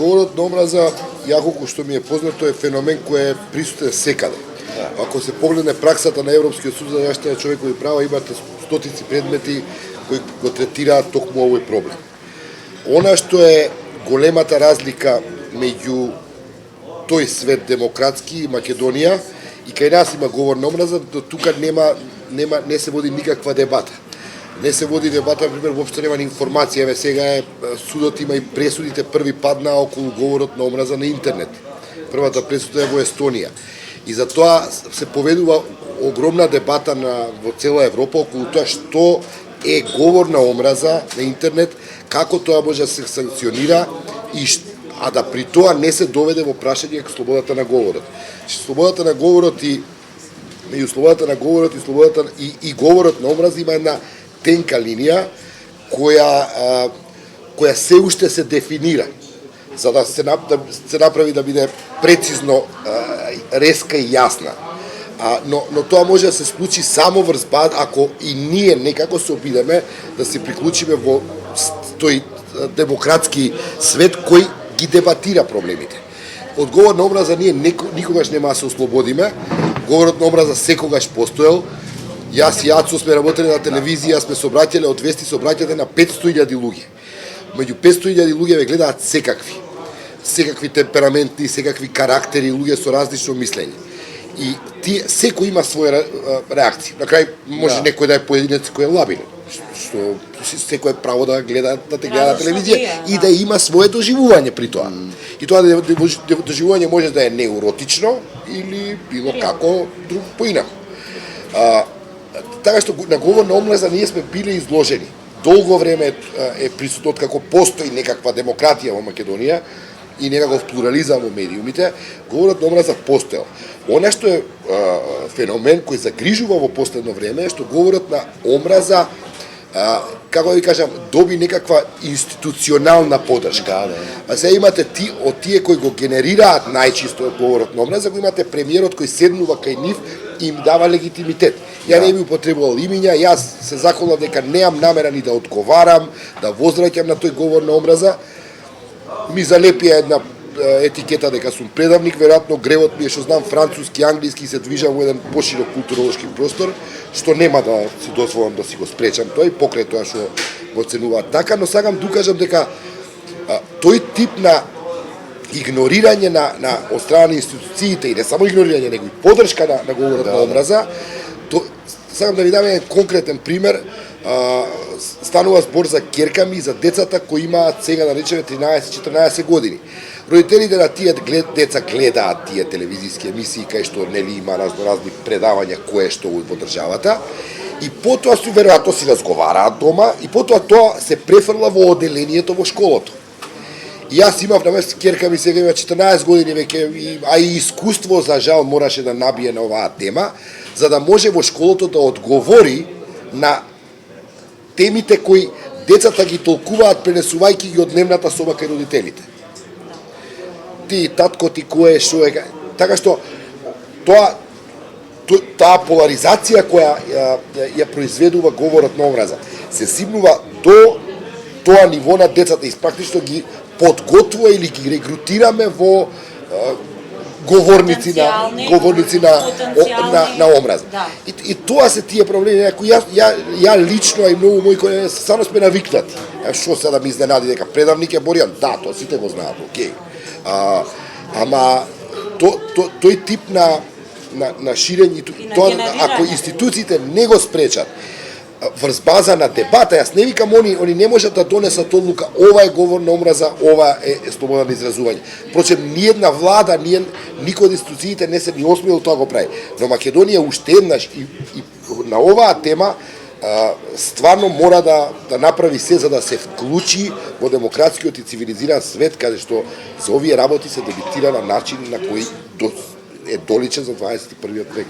говорот на омраза, ја колку што ми е познато, е феномен кој е присутен секаде. Ако се погледне праксата на Европскиот суд за заштита на човекови права, имате стотици предмети кои го третираат токму овој проблем. Она што е големата разлика меѓу тој свет демократски и Македонија, и кај нас има говор на омраза, до тука не се води никаква дебата. Не се води дебата, например, воопшто нема ни информација. Еве сега судот има и пресудите, први падна околу говорот на омраза на интернет. Првата пресуда е во Естонија. И затоа се поведува огромна дебата во цела Европа околу тоа што е говор на омраза на интернет, како тоа може да се санкционира, а да при тоа не се доведе во прашање слободата на говорот. Слободата на говорот и меѓу слободата на говорот и слободата и говорот на омраза има една тенка линија која се уште се дефинира, за да се направи да биде прецизно резка и јасна. Но тоа може да се случи само врз бад ако и ние некако се обидеме да се приклучиме во тој демократски свет кој ги дебатира проблемите. Од говор на омраза ние никогаш нема да се ослободиме. Говорот на омраза секогаш постоел. Јас и Ацо сме работели на телевизија, сме собраќале од вести, собраќате на 500.000 луѓе. Меѓу 500.000 луѓе ве гледаат секакви темпераменти, секакви карактери, луѓе со различно мислење. И секој има своја реакција. На крај може некој да е поединец кој е лабилен, што секој е право да те гледа на телевизија и да има свое доживување при тоа. И тоа доживување може да е неуротично или било како друг поинаку. Така што на говор на омраза ние сме биле изложени. Долго време е присутно како постои некаква демократија во Македонија и некаков плурализам во медиумите, говорот на омраза постоел. Она што е феномен кој загрижува во последно време е што говорот на омраза, како да ви кажам, доби некаква институционална подршка. А сега имате од тие кои го генерираат најчисто говорот на омраза, го имате премиерот кој седнува кај нив и им дава легитимитет. Ја не би употребувал имиња, јас се заколнав дека неам намера ни да одговарам, да возвраќам на тој говор на омраза. Ми залепија една етикета дека сум предавник, веројатно гревот ми е што знам француски, англиски и се движам во еден поширок културолошки простор, што нема да си дозволам да си го спречам тој, покрај тоа што го оценуваат така, но сакам да укажам дека тој тип на игнорирање на од страна на институциите и не само игнорирање, него и подршка на говорот на омраза, сакам да ви дам еден конкретен пример. Станува збор за ќерка ми, за децата кои имаат сега да речеме 13-14 години. Родителите на тие деца гледаат тие телевизиски емисии кај што нели има разни предавања кое што во државата и потоа веројатно си разговараат дома и потоа тоа се префрла во оделението во школото. И јас имав намест ќерка ми сега има 14 години веќе, а и искуство за жал мораше да набие на оваа тема, за да може во школото да одговори на темите кои децата ги толкуваат пренесувајќи ги од дневната соба кај родителите. Ти, татко ти, кој е, шо е... Така што, таа поларизација која ја произведува говорот на омраза, се симнува до тоа ниво на децата и практично ги подготвува или ги регрутираме во говорници на омраза. Да. И тоа се тие проблеми кои ја лично и многу мои кои само сме навикнати. Што сега да ми изненади дека предавник е Боријан? Да, тоа сите го знаат, окей. Ама тој тип на ширење, ако институциите не го спречат врз база на дебата, јас не викам они не можат да донесат одлука, ова е говор на омраза, ова е слобода на изразување. Впрочем, ниедна влада, никој од институциите не се ни осмелил тоа го прави. Но Македонија уште еднаш и на оваа тема стварно мора да направи се за да се вклучи во демократскиот и цивилизиран свет, каде што за овие работи се дебитира на начин на кој е доличен за 21. век.